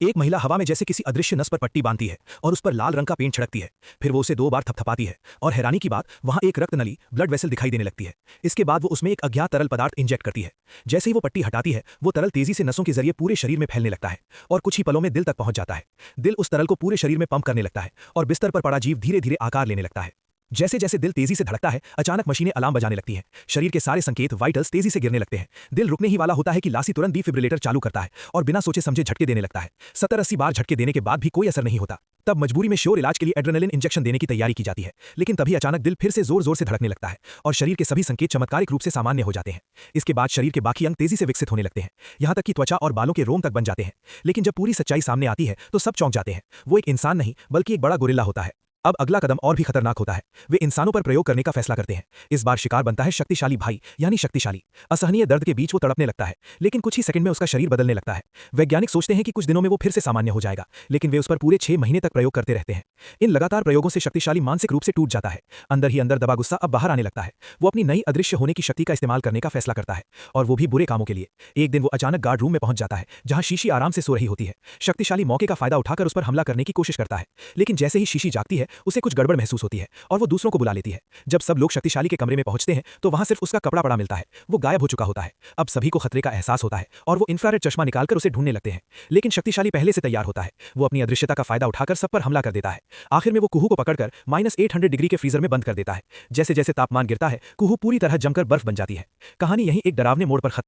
एक महिला हवा में जैसे किसी अदृश्य नस पर पट्टी बांधती है और उस पर लाल रंग का पेंट छिड़कती है। फिर वो उसे 2 बार थपथपाती है और हैरानी की बात, वहां एक रक्त नली ब्लड वेसल दिखाई देने लगती है। इसके बाद वो उसमें एक अज्ञात तरल पदार्थ इंजेक्ट करती है। जैसे ही वो पट्टी हटाती है, वो तरल तेजी से नसों के जरिए पूरे शरीर में फैलने लगता है और कुछ ही पलों में दिल तक पहुंच जाता है। दिल उस तरल को पूरे शरीर में पंप करने लगता है और बिस्तर पर पड़ा जीव धीरे धीरे आकार लेने लगता है। जैसे जैसे दिल तेजी से धड़कता है, अचानक मशीनें अलार्म बजाने लगती हैं। शरीर के सारे संकेत वाइटल्स तेजी से गिरने लगते हैं। दिल रुकने ही वाला होता है कि लासी तुरंत डिफिब्रिलेटर चालू करता है और बिना सोचे समझे झटके देने लगता है। 70-80 बार झटके देने के बाद भी कोई असर नहीं होता। तब मजबूरी में श्योर इलाज के लिए एड्रेनलिन इंजेक्शन देने की तैयारी की जाती है, लेकिन तभी अचानक दिल फिर से जोर जोर से धड़कने लगता है और शरीर के सभी संकेत चमत्कारिक रूप से सामान्य हो जाते हैं। इसके बाद शरीर के बाकी अंग तेजी से विकसित होने लगते हैं, यहाँ तक कि त्वचा और बालों के रोम तक बन जाते हैं। लेकिन जब पूरी सच्चाई सामने आती है तो सब चौंक जाते हैं। वो एक इंसान नहीं बल्कि एक बड़ा गोरिल्ला होता है। अब अगला कदम और भी खतरनाक होता है। वे इंसानों पर प्रयोग करने का फैसला करते हैं। इस बार शिकार बनता है शक्तिशाली भाई, यानी शक्तिशाली। असहनीय दर्द के बीच वो तड़पने लगता है, लेकिन कुछ ही सेकंड में उसका शरीर बदलने लगता है। वैज्ञानिक सोचते हैं कि कुछ दिनों में वो फिर से सामान्य हो जाएगा, लेकिन वे उस पर पूरे 6 महीने तक प्रयोग करते रहते हैं। इन लगातार प्रयोगों से शक्तिशाली मानसिक रूप से टूट जाता है। अंदर ही अंदर दबा गुस्सा अब बाहर आने लगता है। वो अपनी नई अदृश्य होने की शक्ति का इस्तेमाल करने का फैसला करता है, और वो भी बुरे कामों के लिए। एक दिन वो अचानक गार्ड रूम में पहुंच जाता है, जहां शीशी आराम से सो रही होती है। शक्तिशाली मौके का फायदा उठाकर उस पर हमला करने की कोशिश करता है, लेकिन जैसे ही शीशी जागती है, उसे कुछ गड़बड़ महसूस होती है और वो दूसरों को बुला लेती है। जब सब लोग शक्तिशाली के कमरे में पहुंचते हैं तो वहां सिर्फ उसका कपड़ा पड़ा मिलता है। वो गायब हो चुका होता है। अब सभी को खतरे का एहसास होता है और वो इंफ्रारेड चश्मा निकालकर उसे ढूंढने लगते हैं, लेकिन शक्तिशाली पहले से तैयार होता है। वो अपनी अदृश्यता का फायदा उठाकर सब पर हमला कर देता है। आखिर में वो कुहू को पकड़कर -800 डिग्री के फ्रीजर में बंद कर देता है। जैसे जैसे तापमान गिरता है, कुहू पूरी तरह जमकर बर्फ बन जाती है। कहानी यहीं एक डरावने मोड़ पर खत्म